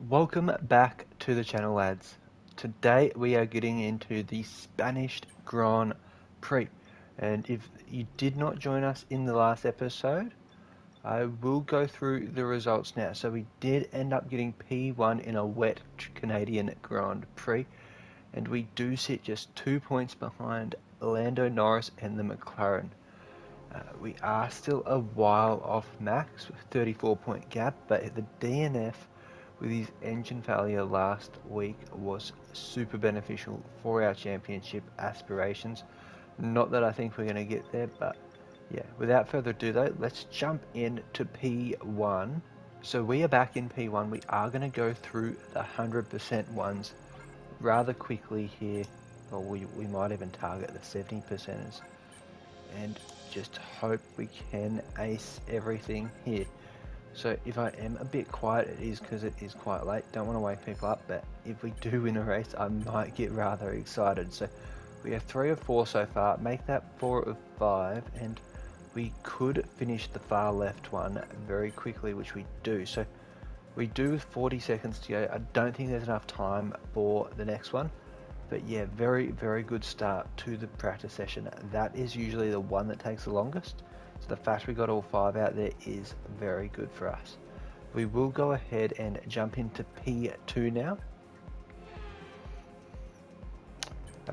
Welcome back to the channel, lads. Today we are getting into the Spanish Grand Prix, and if you did not join us in the last episode, I will go through the results now. So we did end up getting P1 in a wet Canadian Grand Prix, and we do sit just 2 points behind Lando Norris and the McLaren. We are still a while off Max with 34-point gap, but the DNF with his engine failure last week was super beneficial for our championship aspirations. Not that I think we're going to get there, but yeah, without further ado though, let's jump into P1. So we are back in P1. We are going to go through the 100% ones rather quickly here, or we might even target the 70%ers and just hope we can ace everything here. So if I am a bit quiet, it is because it is quite late. Don't want to wake people up, but if we do win a race, I might get rather excited. So we have 3 of 4 so far. Make that 4 of 5, and we could finish the far left one very quickly, which we do. So we do with 40 seconds to go. I don't think there's enough time for the next one. But yeah, very, very good start to the practice session. That is usually the one that takes the longest. So the fact we got all 5 out there is very good for us. We will go ahead and jump into P2 now.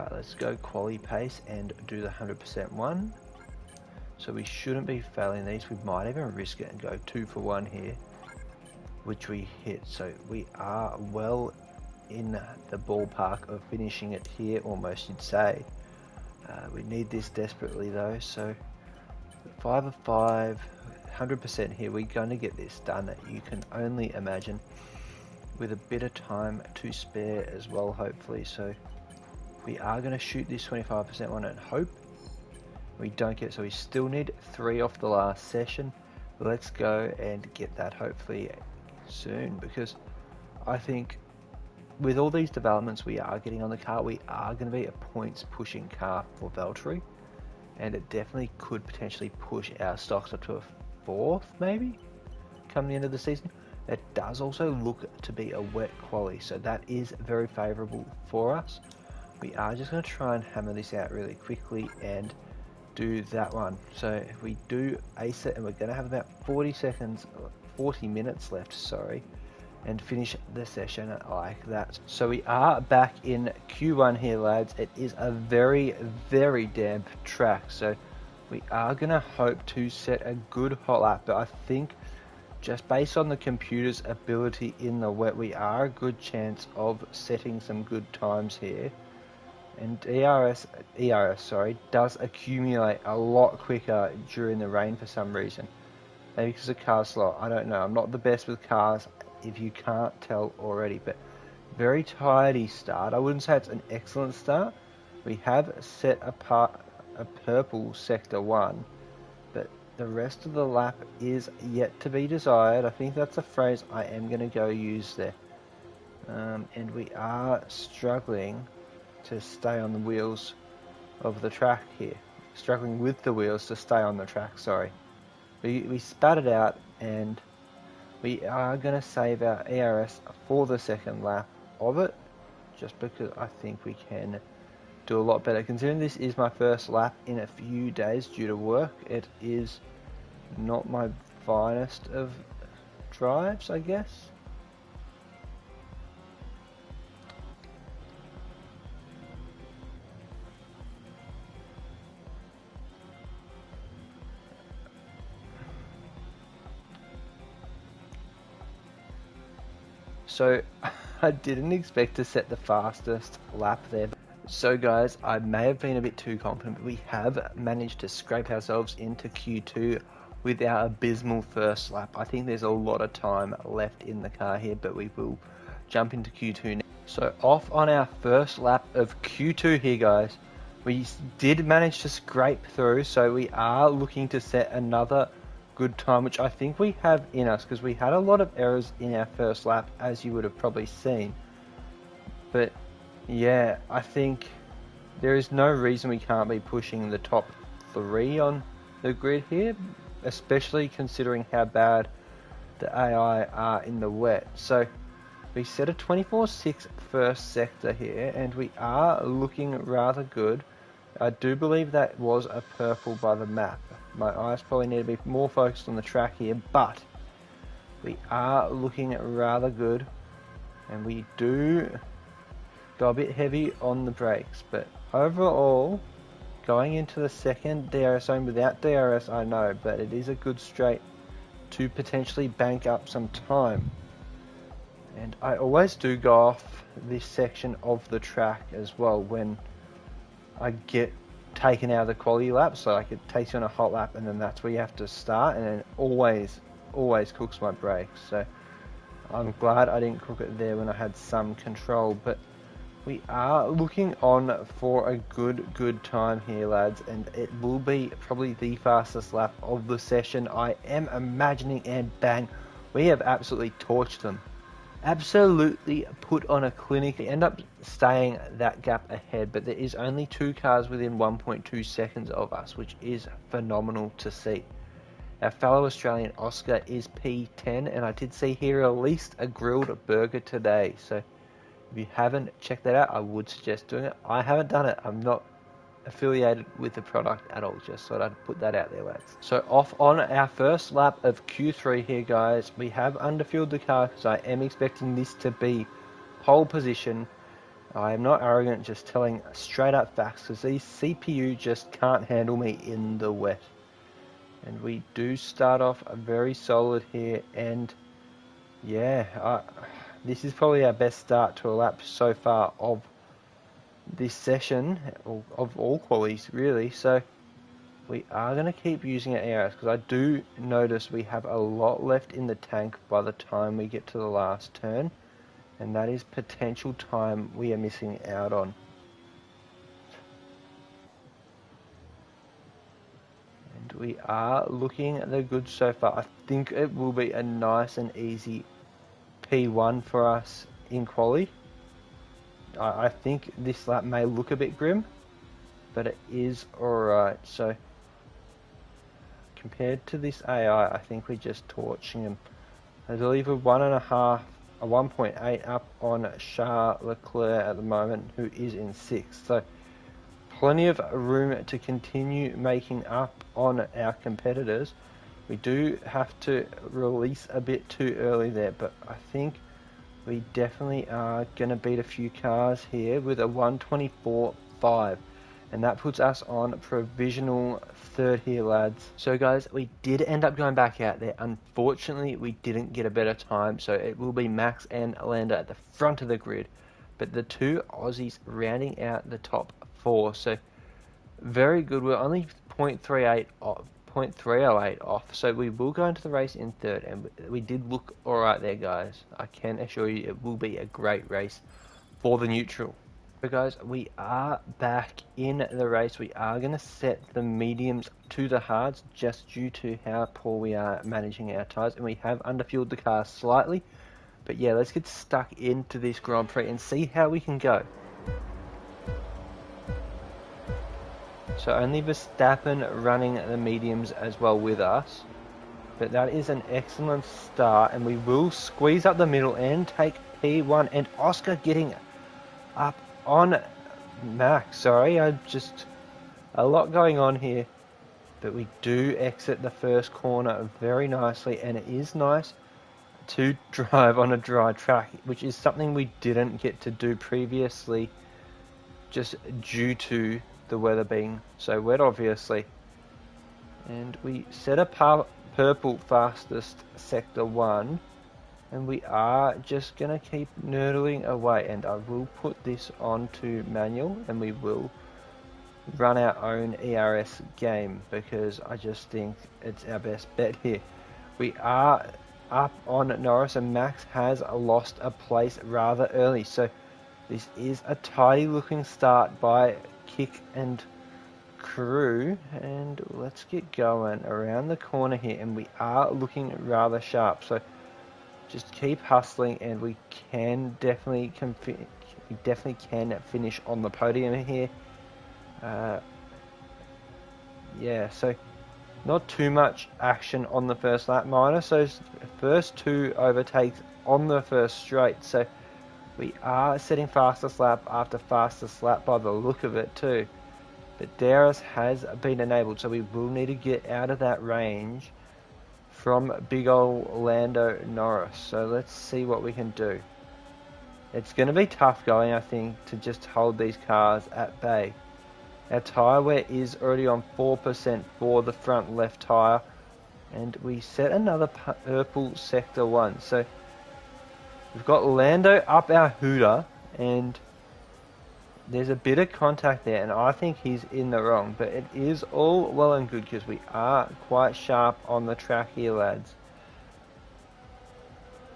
Let's go quali pace and do the 100% one. So we shouldn't be failing these. We might even risk it and go 2 for 1 here, which we hit. So we are well in the ballpark of finishing it here, almost you'd say. We need this desperately though, so 5 of 5, 100% here. We're going to get this done, you can only imagine, with a bit of time to spare as well, hopefully. So we are going to shoot this 25% one and hope we don't get, so we still need 3 off the last session. Let's go and get that hopefully soon, because I think with all these developments we are getting on the car, we are going to be a points pushing car for Valtteri, and it definitely could potentially push our stocks up to a 4th maybe come the end of the season. It does also look to be a wet quali, so that is very favourable for us. We are just going to try and hammer this out really quickly and do that one. So if we do ace it, and we're going to have about 40 minutes left, sorry, and finish the session like that. So we are back in Q1 here, lads. It is a very, very damp track, so we are going to hope to set a good hot lap, but I think just based on the computer's ability in the wet, we are a good chance of setting some good times here. And ERS does accumulate a lot quicker during the rain for some reason. Maybe because the car's slow, I don't know. I'm not the best with cars, if you can't tell already, but very tidy start. I wouldn't say it's an excellent start. We have set apart a purple sector 1, but the rest of the lap is yet to be desired. I think that's a phrase I am going to go use there. And we are struggling to stay on the wheels of the track here. Struggling with the wheels to stay on the track, sorry. We spat it out, and we are going to save our ERS for the second lap of it, just because I think we can do a lot better. Considering this is my first lap in a few days due to work, it is not my finest of drives, I guess. So I didn't expect to set the fastest lap there. So guys, I may have been a bit too confident, but we have managed to scrape ourselves into Q2 with our abysmal first lap. I think there's a lot of time left in the car here, but we will jump into Q2 now. So off on our first lap of Q2 here, guys. We did manage to scrape through, so we are looking to set another good time, which I think we have in us, because we had a lot of errors in our first lap, as you would have probably seen. But yeah, I think there is no reason we can't be pushing the top 3 on the grid here, especially considering how bad the AI are in the wet. So We set a 24.6 first sector here, and we are looking rather good. I do believe that was a purple by the map. My eyes probably need to be more focused on the track here, but we are looking rather good, and we do go a bit heavy on the brakes, but overall, going into the second DRS zone without DRS, I know, but it is a good straight to potentially bank up some time. And I always do go off this section of the track as well when I get taken out of the quality lap. So like it takes you on a hot lap, and then that's where you have to start, and then always cooks my brakes. So I'm glad I didn't cook it there when I had some control. But we are looking on for a good time here, lads, and it will be probably the fastest lap of the session, I am imagining, and bang, we have absolutely torched them. Absolutely put on a clinic. We end up staying that gap ahead, but there is only 2 cars within 1.2 seconds of us, which is phenomenal to see. Our fellow Australian Oscar is P10, and I did see he released a grilled burger today, so if you haven't checked that out, I would suggest doing it. I haven't done it. I'm not affiliated with the product at all. Just thought I'd put that out there, lads. So off on our first lap of Q3 here, guys. We have underfueled the car because I am expecting this to be pole position. I am not arrogant, just telling straight up facts, because these CPU just can't handle me in the wet. And we do start off very solid here, and yeah, this is probably our best start to a lap so far of this session, of all qualies really. So we are going to keep using our ARS, because I do notice we have a lot left in the tank by the time we get to the last turn, and that is potential time we are missing out on. And we are looking at the goods so far. I think it will be a nice and easy P1 for us in quali. I think this lap may look a bit grim, but it is alright. So compared to this AI, I think we're just torching him. I believe we're 1.8 up on Charles Leclerc at the moment, who is in 6th. So plenty of room to continue making up on our competitors. We do have to release a bit too early there, but I think we definitely are going to beat a few cars here with a 1:24.5, and that puts us on provisional 3rd here, lads. So guys, we did end up going back out there. Unfortunately, we didn't get a better time, so it will be Max and Lando at the front of the grid, but the 2 Aussies rounding out the top 4. So very good. We're only 0.38 off, so we will go into the race in 3rd, and we did look alright there, guys. I can assure you it will be a great race for the neutral. So guys, we are back in the race. We are going to set the mediums to the hards, just due to how poor we are managing our tyres, and we have underfueled the car slightly. But yeah, let's get stuck into this Grand Prix and see how we can go. So only Verstappen running the mediums as well with us. But that is an excellent start, and we will squeeze up the middle and take P1, and Oscar getting up on Max. Sorry, a lot going on here. But we do exit the first corner very nicely, and it is nice to drive on a dry track, which is something we didn't get to do previously, just due to the weather being so wet, obviously. And we set a purple fastest sector 1, and we are just gonna keep nerdling away, and I will put this onto manual, and we will run our own ERS game, because I just think it's our best bet here. We are up on Norris, and Max has lost a place rather early, so this is a tidy looking start by Kick and crew, and let's get going around the corner here, and we are looking rather sharp, so just keep hustling, and we can definitely finish on the podium here. Yeah, so not too much action on the first lap, minus those first 2 overtakes on the first straight. So we are setting fastest lap after fastest lap by the look of it too. But DRS has been enabled, so we will need to get out of that range from big old Lando Norris. So let's see what we can do. It's going to be tough going, I think, to just hold these cars at bay. Our tyre wear is already on 4% for the front left tyre, and we set another purple sector 1. So we've got Lando up our hooter, and there's a bit of contact there, and I think he's in the wrong, but it is all well and good because we are quite sharp on the track here, lads.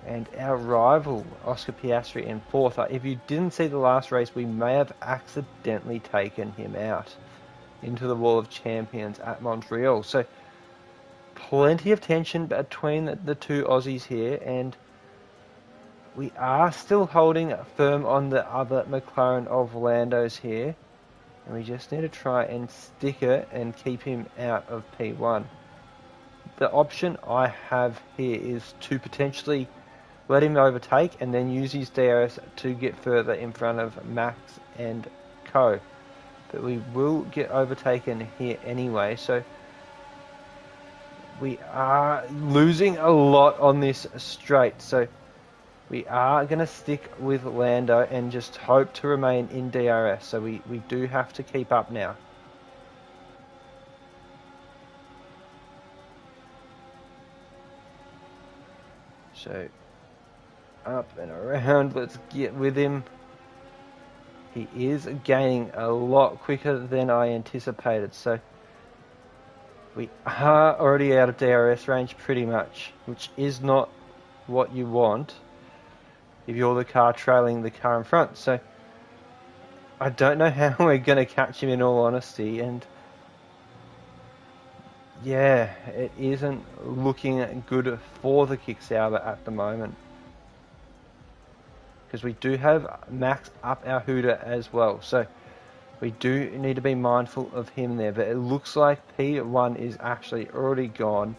And our rival, Oscar Piastri, in 4th. If you didn't see the last race, we may have accidentally taken him out into the Wall of Champions at Montreal. So plenty of tension between the two Aussies here, and we are still holding firm on the other McLaren of Lando's here, and we just need to try and stick it and keep him out of P1. The option I have here is to potentially let him overtake and then use his DRS to get further in front of Max and Co. But we will get overtaken here anyway, so we are losing a lot on this straight. So we are going to stick with Lando and just hope to remain in DRS. So we do have to keep up now. So up and around, let's get with him. He is gaining a lot quicker than I anticipated. So we are already out of DRS range pretty much, which is not what you want if you're the car trailing the car in front. So I don't know how we're going to catch him, in all honesty, and yeah, it isn't looking good for the Kick Sauber at the moment, because we do have Max up our hooter as well, so we do need to be mindful of him there. But it looks like P1 is actually already gone,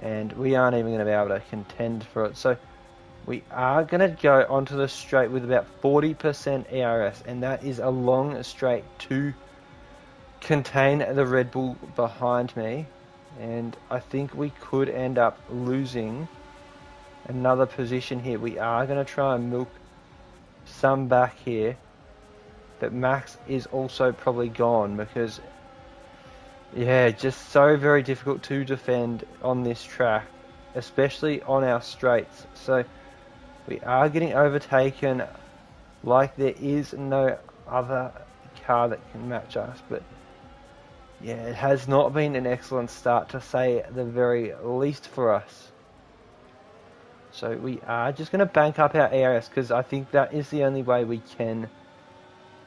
and we aren't even going to be able to contend for it. So we are going to go onto the straight with about 40% ERS, and that is a long straight to contain the Red Bull behind me, and I think we could end up losing another position here. We are going to try and milk some back here, but Max is also probably gone because, yeah, just so very difficult to defend on this track, especially on our straights. So we are getting overtaken like there is no other car that can match us, but yeah, it has not been an excellent start, to say the very least, for us. So we are just going to bank up our ARS, because I think that is the only way we can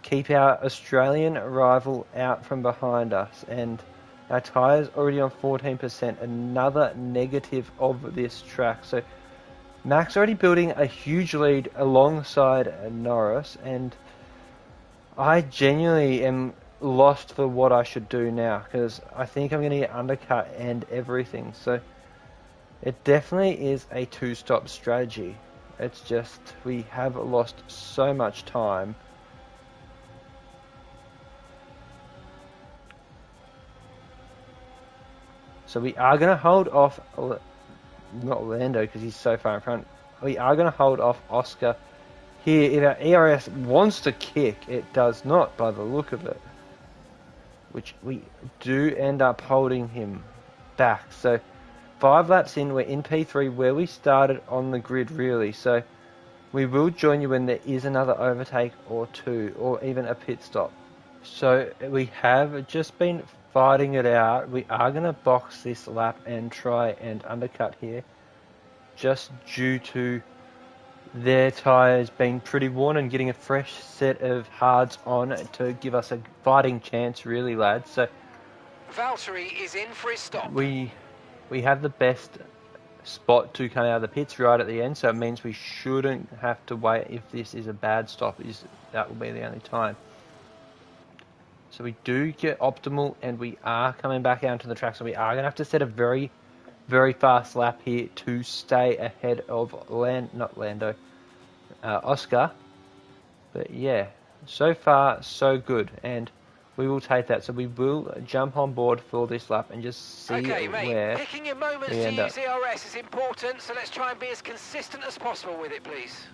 keep our Australian rival out from behind us. And our tyres already on 14%, another negative of this track. So Max already building a huge lead alongside Norris, and I genuinely am lost for what I should do now, because I think I'm going to get undercut and everything. So it definitely is a two-stop strategy. It's just we have lost so much time. So we are going to hold off, not Lando because he's so far in front. We are going to hold off Oscar here. If our ERS wants to kick, it does not by the look of it, which we do end up holding him back. So 5 laps in, we're in P3 where we started on the grid really. So we will join you when there is another overtake or two, or even a pit stop. So we have just been fighting it out. We are going to box this lap and try and undercut here, just due to their tyres being pretty worn and getting a fresh set of hards on to give us a fighting chance really, lads. So Valtteri is in for his stop. We have the best spot to come out of the pits right at the end, so it means we shouldn't have to wait if this is a bad stop. That will be the only time. So we do get optimal, and we are coming back out to the track. So we are going to have to set a very, very fast lap here to stay ahead of Oscar. But yeah, so far so good, and we will take that. So we will jump on board for this lap and just see where picking your moments we end to up. use ERS is important, so let's try and be as consistent as possible with it, please.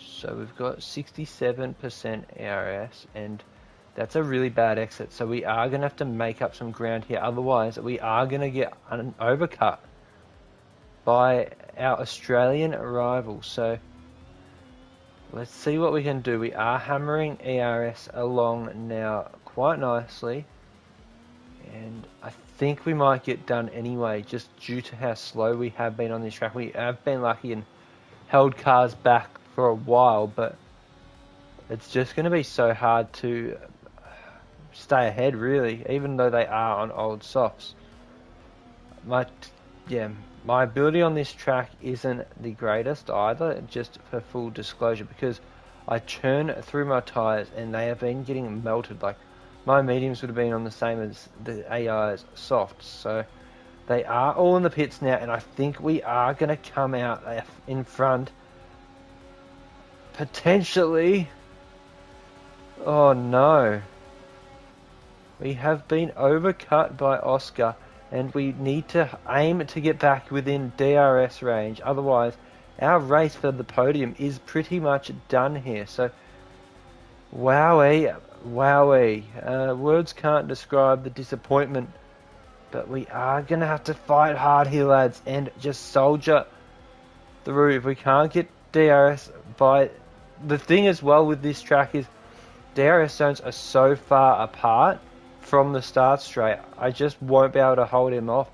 So we've got 67% ARS, and that's a really bad exit. So we are going to have to make up some ground here. Otherwise, we are going to get an overcut by our Australian rival. So let's see what we can do. We are hammering ERS along now quite nicely. And I think we might get done anyway, just due to how slow we have been on this track. We have been lucky and held cars back for a while, but it's just going to be so hard to stay ahead, really, even though they are on old softs. My ability on this track isn't the greatest either, just for full disclosure, because I churn through my tyres and they have been getting melted. Like, my mediums would have been on the same as the AI's softs, so they are all in the pits now, and I think we are going to come out in front. Potentially. Oh no. We have been overcut by Oscar, and we need to aim to get back within DRS range. Otherwise, our race for the podium is pretty much done here. So, wowee. Words can't describe the disappointment, but we are going to have to fight hard here, lads, and just soldier through. If we can't get DRS by... The thing as well with this track is DRS zones are so far apart from the start straight. I just won't be able to hold him off,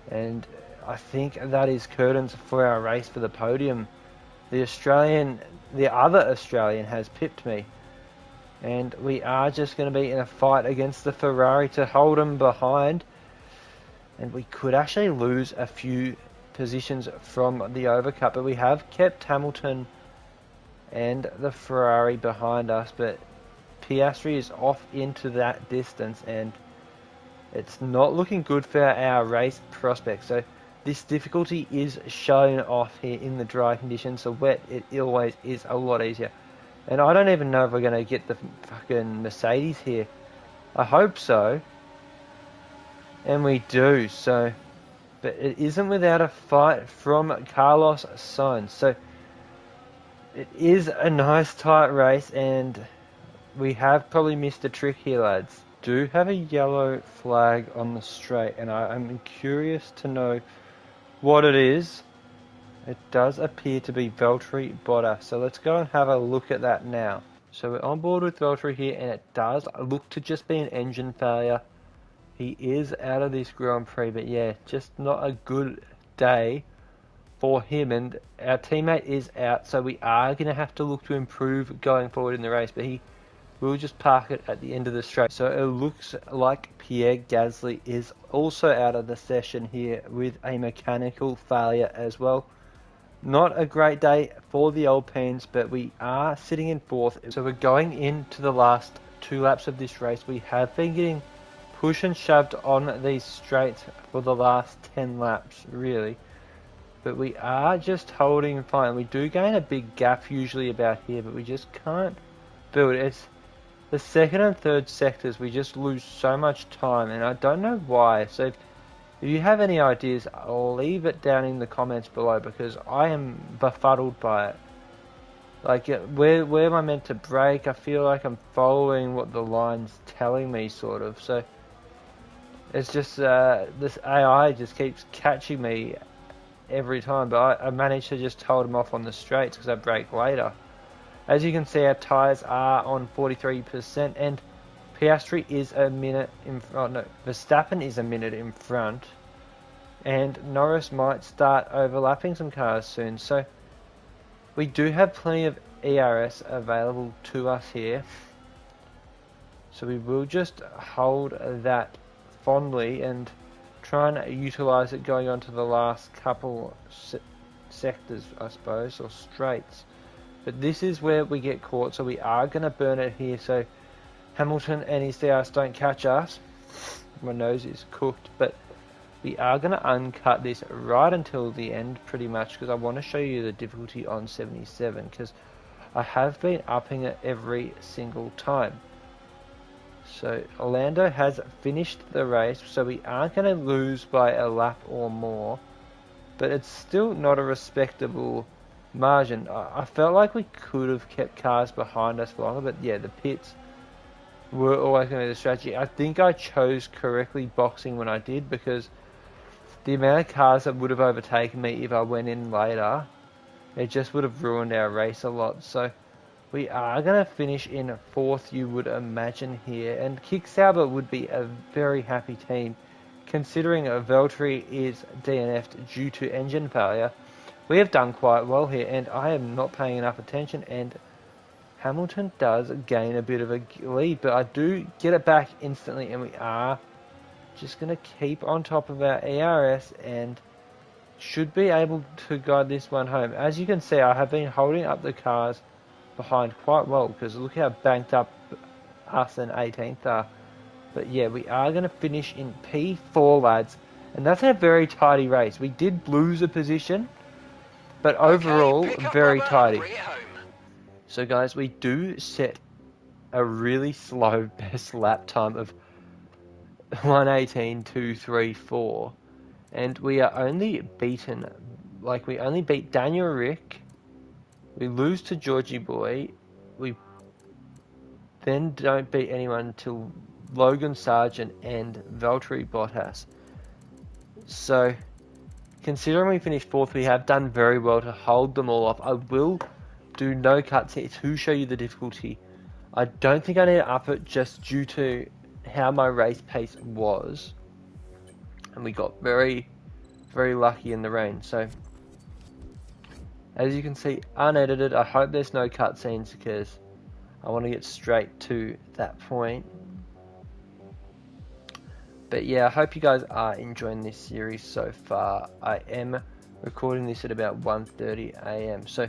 and I think that is curtains for our race for the podium. The other Australian has pipped me, and we are just going to be in a fight against the Ferrari to hold him behind, and we could actually lose a few positions from the overcut, but we have kept Hamilton and the Ferrari behind us, but Piastri is off into that distance, and it's not looking good for our race prospects. So this difficulty is shown off here in the dry conditions. So wet, it always is a lot easier. And I don't even know if we're going to get the fucking Mercedes here. I hope so, and we do. So, but it isn't without a fight from Carlos Sainz. So it is a nice tight race, and we have probably missed a trick here, lads. Do have a yellow flag on the straight, and I'm curious to know what it is. It does appear to be Valtteri Bottas, so let's go and have a look at that now. So we're on board with Valtteri here, and it does look to just be an engine failure. He is out of this Grand Prix, but yeah, just not a good day for him, and our teammate is out, so we are going to have to look to improve going forward in the race, but he will just park it at the end of the straight. So it looks like Pierre Gasly is also out of the session here with a mechanical failure as well. Not a great day for the Alpines, but we are sitting in fourth. So we're going into the last 2 laps of this race. We have been getting pushed and shoved on these straights for the last 10 laps, really. But we are just holding fine. We do gain a big gap usually about here, but we just can't build it. It's the second and third sectors, we just lose so much time, and I don't know why. So if you have any ideas, leave it down in the comments below, because I am befuddled by it. Like, where am I meant to brake? I feel like I'm following what the line's telling me, sort of. So it's just this AI just keeps catching me every time, but I managed to just hold him off on the straights because I brake later. As you can see, our tyres are on 43%, and Piastri is a minute in front. No, Verstappen is a minute in front, and Norris might start overlapping some cars soon. So we do have plenty of ERS available to us here, so we will just hold that fondly and try and utilise it going on to the last couple sectors, I suppose, or straights. But this is where we get caught, so we are going to burn it here. So Hamilton and his DRS don't catch us. My nose is cooked, but we are going to uncut this right until the end pretty much, because I want to show you the difficulty on 77, because I have been upping it every single time. So Orlando has finished the race, so we aren't going to lose by a lap or more, but it's still not a respectable margin. I felt like we could have kept cars behind us for longer, but yeah, the pits were always going to be the strategy. I think I chose correctly boxing when I did, because the amount of cars that would have overtaken me if I went in later, it just would have ruined our race a lot. So we are going to finish in 4th, you would imagine here, and Kick Sauber would be a very happy team, considering Valtteri is DNF'd due to engine failure. We have done quite well here, and I am not paying enough attention, and Hamilton does gain a bit of a lead, but I do get it back instantly, and we are just going to keep on top of our ERS and should be able to guide this one home. As you can see, I have been holding up the cars behind quite well, because look how banked up us and 18th are. But yeah, we are going to finish in P4, lads, and that's a very tidy race. We did lose a position, but overall very tidy. So guys, we do set a really slow best lap time of 1:18.234, and we are only beaten, like we only beat Daniel Rick, we lose to Georgie Boy, we then don't beat anyone until Logan Sargent and Valtteri Bottas. So considering we finished 4th, we have done very well to hold them all off. I will do no cuts here to show you the difficulty. I don't think I need to up it just due to how my race pace was, and we got very lucky in the rain. So as you can see, unedited. I hope there's no cutscenes, because I want to get straight to that point. But yeah, I hope you guys are enjoying this series so far. I am recording this at about 1:30 AM, so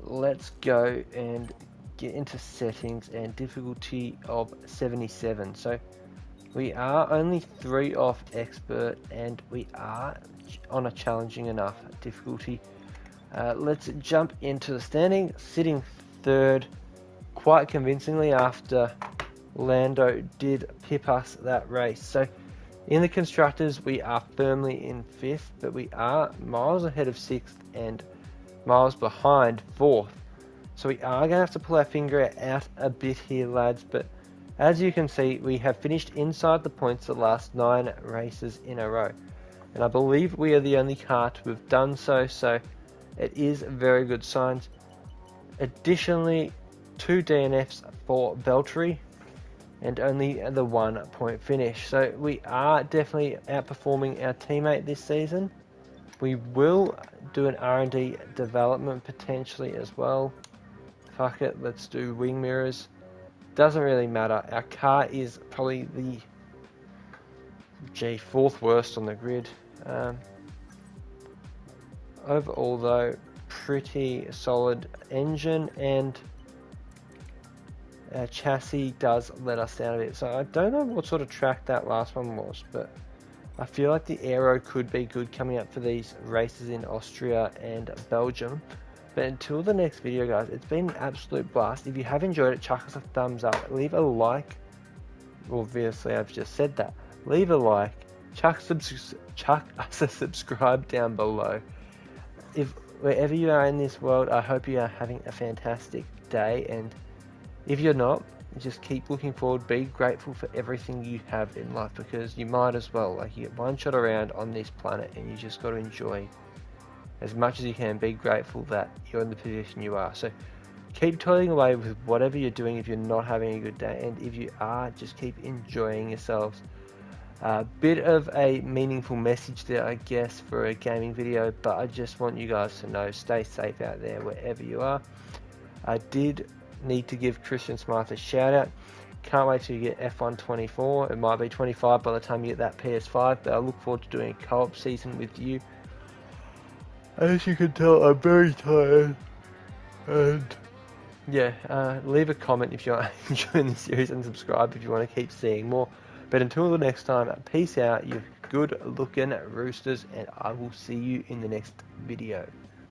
let's go and get into settings and difficulty of 77. So we are only 3 off expert, and we are on a challenging enough difficulty. Let's jump into the standing, sitting 3rd quite convincingly after Lando did pip us that race. So in the constructors, we are firmly in 5th, but we are miles ahead of 6th and miles behind 4th. So we are going to have to pull our finger out a bit here, lads, but as you can see, we have finished inside the points the last 9 races in a row, and I believe we are the only car to have done so, so it is very good signs. Additionally, 2 DNFs for Valtteri and only the 1 point finish, so we are definitely outperforming our teammate this season. We will do an R&D development potentially as well. Fuck it, let's do wing mirrors. Doesn't really matter. Our car is probably the 4th worst on the grid. Overall though, pretty solid engine, and our chassis does let us down a bit. So I don't know what sort of track that last one was, but I feel like the aero could be good coming up for these races in Austria and Belgium. But until the next video, guys, it's been an absolute blast. If you have enjoyed it, chuck us a thumbs up, leave a like. Obviously, I've just said that. Leave a like, chuck us a subscribe down below. If wherever you are in this world, I hope you are having a fantastic day, and if you're not, just keep looking forward. Be grateful for everything you have in life, because you might as well. Like, you get one shot around on this planet, and you just got to enjoy as much as you can. Be grateful that you're in the position you are. So keep toiling away with whatever you're doing if you're not having a good day, and if you are, just keep enjoying yourselves. A bit of a meaningful message there, I guess, for a gaming video, but I just want you guys to know, stay safe out there wherever you are. I did need to give Christian Smythe a shout out. Can't wait till you get F1 24. It might be 25 by the time you get that PS5, but I look forward to doing a co-op season with you. As you can tell, I'm very tired, and Yeah, leave a comment if you're enjoying the series and subscribe if you want to keep seeing more. But until the next time, peace out, you good looking roosters, and I will see you in the next video.